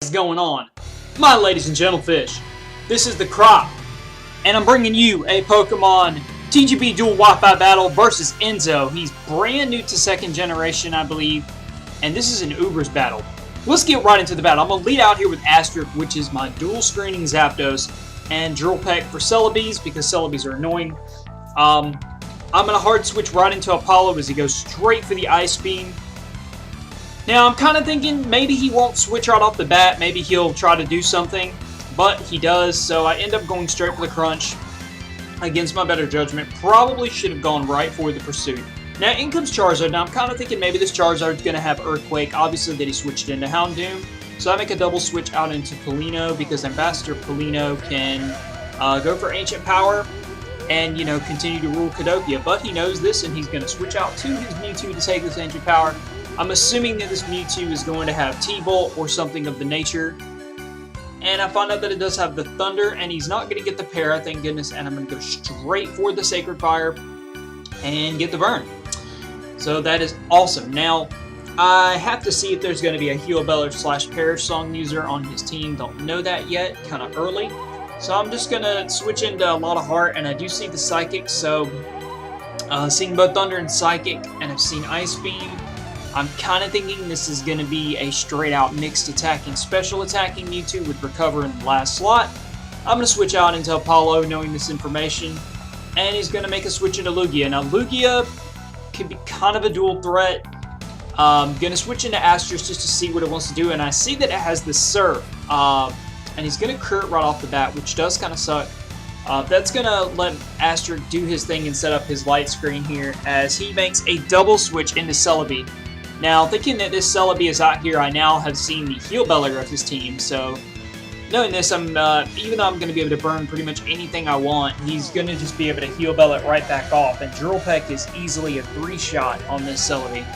is going on, my ladies and gentlefish? This is the Crop, and I'm bringing you a Pokemon TGBDUAL Wi-Fi battle versus Enzo. He's brand new to 2nd generation, I believe, and this is an Uubers battle. Let's get right into the battle. I'm going to lead out here with Asterisk, which is my dual screening Zapdos, and Drill Peck for Celebes, because Celebes are annoying. I'm going to hard switch right into Apollo as he goes straight for the Ice Beam. Now, I'm kind of thinking maybe he won't switch right off the bat. Maybe he'll try to do something, but he does, so I end up going straight for the Crunch. Against my better judgment, probably should have gone right for the Pursuit. Now, in comes Charizard. Now, I'm kind of thinking maybe this Charizard's going to have Earthquake. Obviously, that he switched into Houndoom. So I make a double switch out into Polino, because Ambassador Polino can go for Ancient Power and, you know, continue to rule Cadokia. But he knows this, and he's going to switch out to his Mewtwo to take this Ancient Power. I'm assuming that this Mewtwo is going to have T-Bolt or something of the nature. And I find out that it does have the Thunder, and he's not going to get the Para, thank goodness. And I'm going to go straight for the Sacred Fire and get the burn. So that is awesome. Now, I have to see if there's going to be a Heal Beller / Perish Song user on his team. Don't know that yet, kind of early. So I'm just going to switch into a lot of Heart, and I do see the Psychic. So seeing both Thunder and Psychic, and I've seen Ice Beam. I'm kind of thinking this is going to be a straight-out mixed attacking, special attacking Mewtwo with Recover in the last slot. I'm going to switch out into Apollo knowing this information, and he's going to make a switch into Lugia. Now, Lugia can be kind of a dual threat. I'm going to switch into Asterisk just to see what it wants to do, and I see that it has the Surf, and he's going to crit right off the bat, which does kind of suck. That's going to let Asterisk do his thing and set up his light screen here as he makes a double switch into Celebi. Now, thinking that this Celebi is out here, I now have seen the Heal Beller of his team, so knowing this, even though I'm going to be able to burn pretty much anything I want, he's going to just be able to Heal Bell it right back off, and Drill Peck is easily a 3-shot on this Celebi.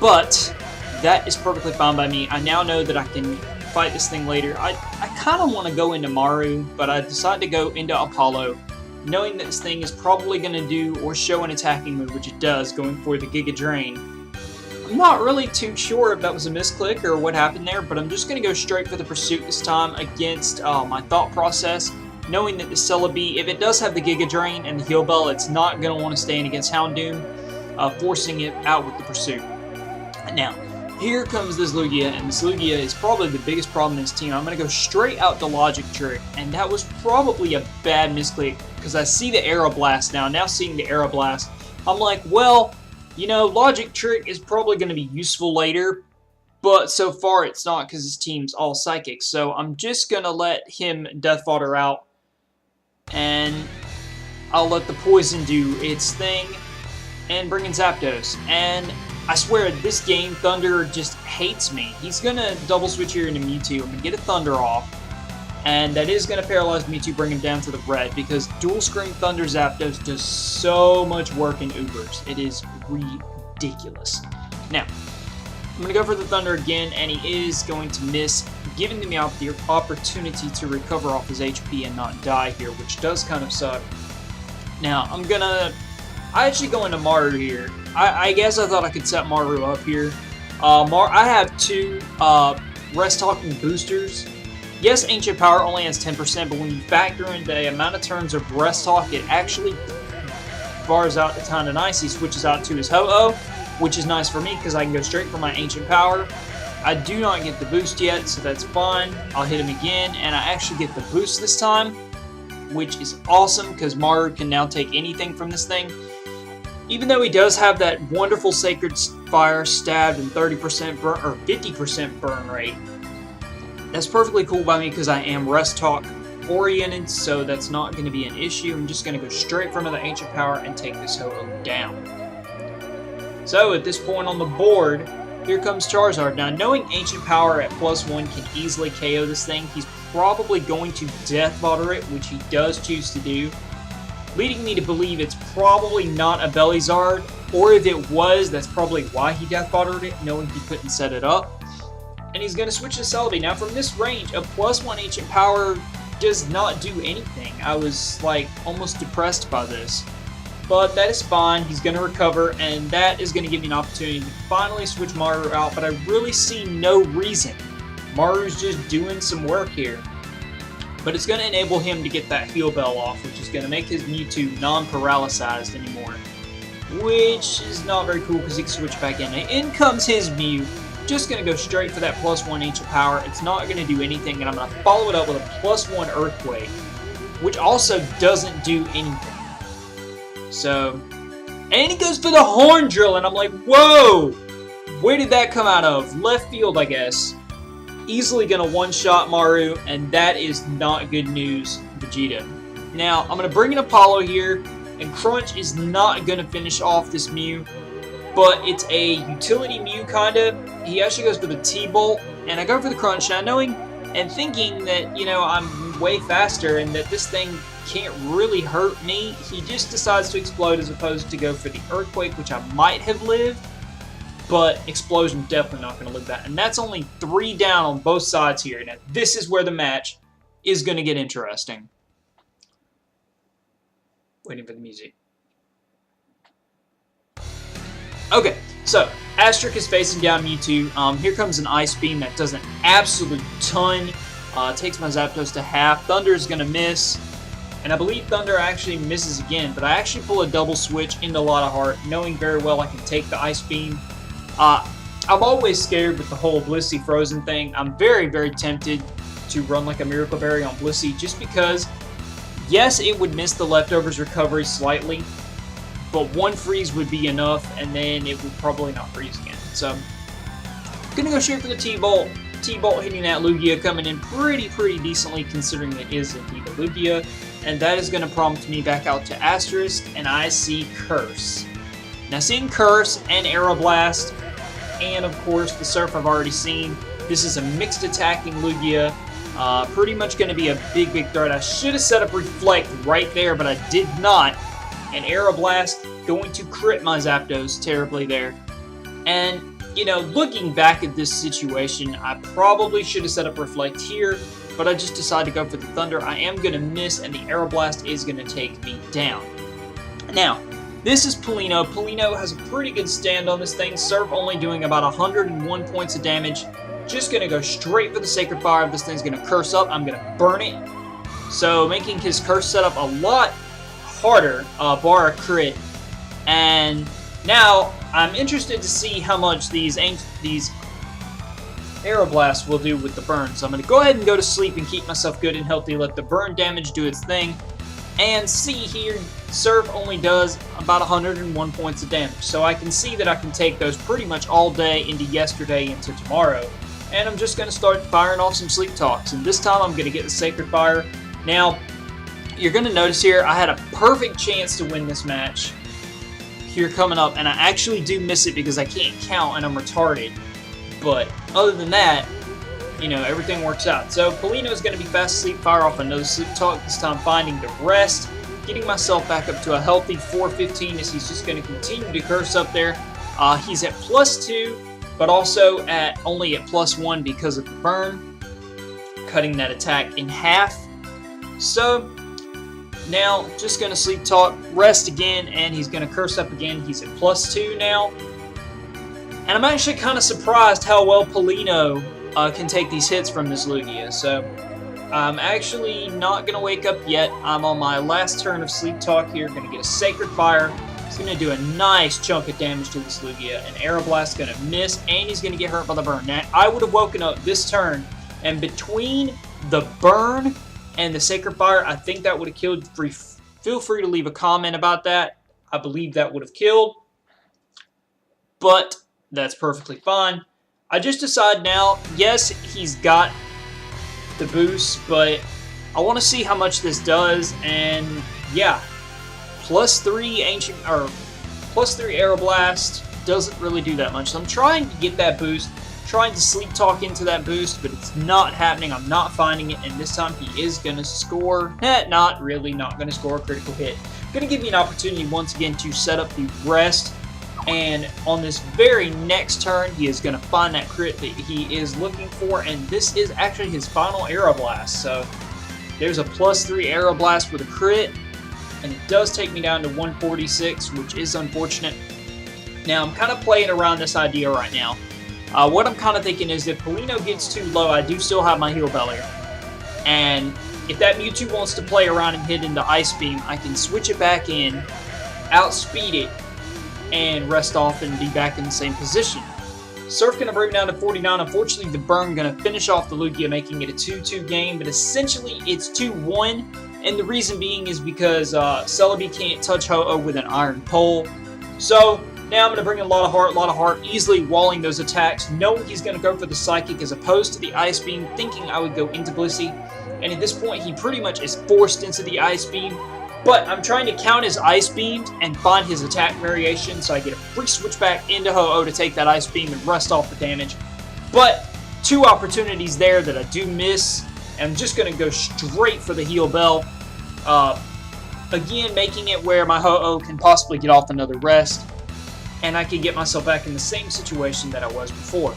But that is perfectly fine by me. I now know that I can fight this thing later. I kind of want to go into Maru, but I decided to go into Apollo, knowing that this thing is probably going to do or show an attacking move, which it does, going for the Giga Drain. I'm not really too sure if that was a misclick or what happened there, but I'm just going to go straight for the Pursuit this time against my thought process, knowing that the Celebi, if it does have the Giga Drain and the Heal Bell, it's not going to want to stand against Houndoom, forcing it out with the Pursuit. Now, here comes this Lugia, and this Lugia is probably the biggest problem in his team. I'm going to go straight out to Logic Trick, and that was probably a bad misclick, because I see the Aeroblast now. Now seeing the Aeroblast, I'm like, well, you know, Logic Trick is probably going to be useful later, but so far it's not, because his team's all Psychic. So I'm just going to let him Death Fodder out, and I'll let the Poison do its thing, and bring in Zapdos. And I swear, this game, Thunder just hates me. He's going to double switch here into Mewtwo. I'm going to get a Thunder off. And that is going to paralyze Mewtwo, bring him down to the red. Because dual screen Thunder Zapdos does so much work in Uubers. It is ridiculous. Now, I'm going to go for the Thunder again. And he is going to miss, giving me the opportunity to recover off his HP and not die here. Which does kind of suck. Now, I actually go into Maru here. I guess I thought I could set Maru up here. I have 2 Rest Talking boosters. Yes, Ancient Power only has 10%, but when you factor in the amount of turns of Rest Talk, it actually bars out the kind of nice. He switches out to his Ho-Oh, which is nice for me because I can go straight for my Ancient Power. I do not get the boost yet, so that's fine. I'll hit him again, and I actually get the boost this time, which is awesome because Maru can now take anything from this thing. Even though he does have that wonderful Sacred Fire, Stabbed, and 30% burn, or 50% burn rate, that's perfectly cool by me because I am Rest Talk oriented, so that's not going to be an issue. I'm just going to go straight for another Ancient Power and take this Ho-Oh down. So at this point on the board, here comes Charizard. Now, knowing Ancient Power at +1 can easily KO this thing, he's probably going to Death Fodder it, which he does choose to do, leading me to believe it's probably not a Belizard, or if it was, that's probably why he Death Foddered it, knowing he couldn't set it up. And he's going to switch to Celebi. Now, from this range, a +1 Ancient Power does not do anything. I was, like, almost depressed by this. But that is fine. He's going to recover, and that is going to give me an opportunity to finally switch Maru out, but I really see no reason Maru's just doing some work here. But it's going to enable him to get that heal bell off, which is going to make his Mewtwo non-paralyzed anymore. Which is not very cool because he can switch back in. And in comes his Mew. Just going to go straight for that +1 ancient power. It's not going to do anything, and I'm going to follow it up with a +1 earthquake, which also doesn't do anything. So, and he goes for the horn drill, and I'm like, whoa! Where did that come out of? Left field, I guess. Easily going to one-shot Maru, and that is not good news, Vegeta. Now, I'm going to bring in Apollo here, and Crunch is not going to finish off this Mew, but it's a utility Mew, kind of. He actually goes for the T-Bolt, and I go for the Crunch. Now, knowing and thinking that, you know, I'm way faster and that this thing can't really hurt me, he just decides to explode as opposed to go for the Earthquake, which I might have lived. But Explosion definitely not going to live that. And that's only 3 down on both sides here. Now, this is where the match is going to get interesting. Waiting for the music. Okay, so Asterix is facing down Mewtwo. Here comes an Ice Beam that does an absolute ton. Takes my Zapdos to half. Thunder is going to miss. And I believe Thunder actually misses again. But I actually pull a double switch into Lotta Heart, knowing very well I can take the Ice Beam. I'm always scared with the whole Blissey Frozen thing. I'm very, very tempted to run like a Miracle Berry on Blissey just because, yes, it would miss the Leftovers recovery slightly, but 1 freeze would be enough, and then it would probably not freeze again. So, I'm going to go straight for the T-Bolt. T-Bolt hitting that Lugia, coming in pretty decently considering it is indeed a Lugia, and that is going to prompt me back out to Asterisk, and I see Curse. Now, seeing Curse and Aeroblast, and of course the Surf I've already seen, this is a mixed attacking Lugia. Pretty much going to be a big threat. I should have set up Reflect right there, but I did not. And Aeroblast going to crit my Zapdos terribly there. And, you know, looking back at this situation, I probably should have set up Reflect here, but I just decided to go for the Thunder. I am going to miss, and the Aeroblast is going to take me down. Now, this is Polino. Polino has a pretty good stand on this thing. Surf only doing about 101 points of damage. Just going to go straight for the Sacred Fire. If this thing's going to curse up, I'm going to burn it. So making his curse setup a lot harder, bar a crit. And now I'm interested to see how much these Aeroblasts will do with the burn. So I'm going to go ahead and go to sleep and keep myself good and healthy. Let the burn damage do its thing. And see here, Surf only does about 101 points of damage. So I can see that I can take those pretty much all day into yesterday, into tomorrow. And I'm just going to start firing off some Sleep Talks. And this time I'm going to get the Sacred Fire. Now, you're going to notice here, I had a perfect chance to win this match here coming up. And I actually do miss it because I can't count and I'm retarded. But other than that, you know, everything works out. So Polino is going to be fast asleep, fire off another Sleep Talk, this time finding the rest, getting myself back up to a healthy 415 as he's just going to continue to curse up there. He's at +2, but also only at +1 because of the burn, cutting that attack in half. So now just going to Sleep Talk, rest again, and he's going to curse up again. He's at +2 now. And I'm actually kind of surprised how well Polino can take these hits from this Lugia. So I'm actually not going to wake up yet. I'm on my last turn of Sleep Talk here. Going to get a Sacred Fire. It's going to do a nice chunk of damage to this Lugia. And Aeroblast going to miss, and he's going to get hurt by the burn. Now, I would have woken up this turn, and between the burn and the Sacred Fire, I think that would have killed. Feel free to leave a comment about that. I believe that would have killed. But that's perfectly fine. I just decide now, yes, he's got the boost, but I want to see how much this does, and yeah, +3 Ancient, or +3 Aeroblast doesn't really do that much. So I'm trying to get that boost, trying to Sleep Talk into that boost, but it's not happening. I'm not finding it, and this time he is going to score. Not really, not going to score a critical hit. Going to give me an opportunity once again to set up the rest. And on this very next turn, he is going to find that crit that he is looking for. And this is actually his final Aeroblast. So there's a +3 Aeroblast with a crit. And it does take me down to 146, which is unfortunate. Now, I'm kind of playing around this idea right now. What I'm kind of thinking is if Polino gets too low, I do still have my heal bell here. And if that Mewtwo wants to play around and hit into Ice Beam, I can switch it back in, outspeed it, and rest off and be back in the same position. Surf going to bring down to 49. Unfortunately, the burn going to finish off the Lugia, making it a 2-2 game. But essentially, it's 2-1. And the reason being is because Celebi can't touch Ho-Oh with an Iron Pole. So now I'm going to bring in a lot of heart, easily walling those attacks, knowing he's going to go for the Psychic as opposed to the Ice Beam, thinking I would go into Blissey. And at this point, he pretty much is forced into the Ice Beam. But I'm trying to count his Ice Beams and find his attack variation, so I get a free switch back into Ho-Oh to take that Ice Beam and rest off the damage. But 2 opportunities there that I do miss, and I'm just going to go straight for the heal bell. Again, making it where my Ho-Oh can possibly get off another rest, and I can get myself back in the same situation that I was before.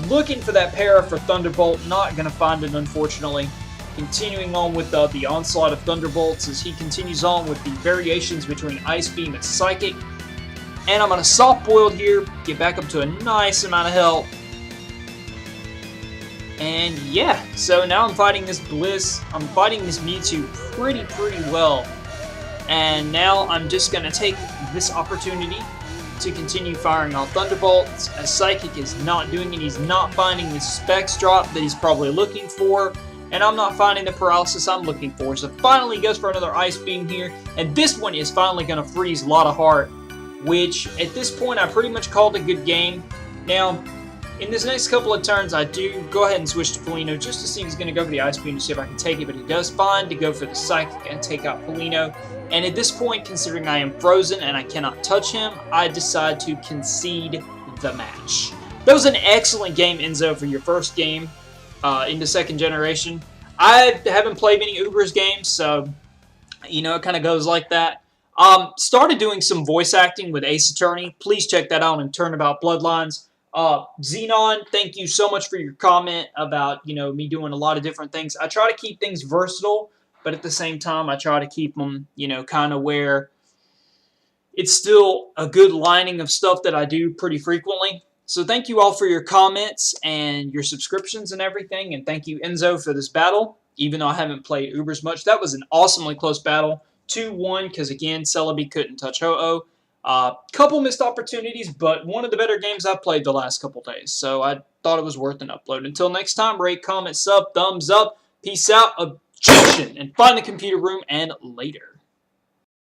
Looking for that para for Thunderbolt, not going to find it, unfortunately. Continuing on with the onslaught of Thunderbolts as he continues on with the variations between Ice Beam and Psychic. And I'm going to soft boiled here, get back up to a nice amount of health. And yeah, so now I'm fighting this Bliss. I'm fighting this Mewtwo pretty well. And now I'm just going to take this opportunity to continue firing off Thunderbolts, as Psychic is not doing it. He's not finding the Specs drop that he's probably looking for. And I'm not finding the paralysis I'm looking for. So finally he goes for another Ice Beam here. And this one is finally going to freeze a lot of heart, which at this point I pretty much called a good game. Now, in this next couple of turns, I do go ahead and switch to Polino just to see if he's going to go for the Ice Beam to see if I can take it. But he does find to go for the Psychic and take out Polino. And at this point, considering I am frozen and I cannot touch him, I decide to concede the match. That was an excellent game, Enzo, for your first game in the second generation. I haven't played many Uubers games, so, you know, it kind of goes like that. Started doing some voice acting with Ace Attorney. Please check that out in Turnabout Bloodlines. Xenon, thank you so much for your comment about, you know, me doing a lot of different things. I try to keep things versatile, but at the same time, I try to keep them, you know, kind of where it's still a good lining of stuff that I do pretty frequently. So thank you all for your comments and your subscriptions and everything. And thank you, Enzo, for this battle. Even though I haven't played Uubers much, that was an awesomely close battle. 2-1, because again, Celebi couldn't touch Ho-Oh. Couple missed opportunities, but one of the better games I've played the last couple days. So I thought it was worth an upload. Until next time, rate, comment, sub, thumbs up. Peace out, Objection, and find the computer room, and later.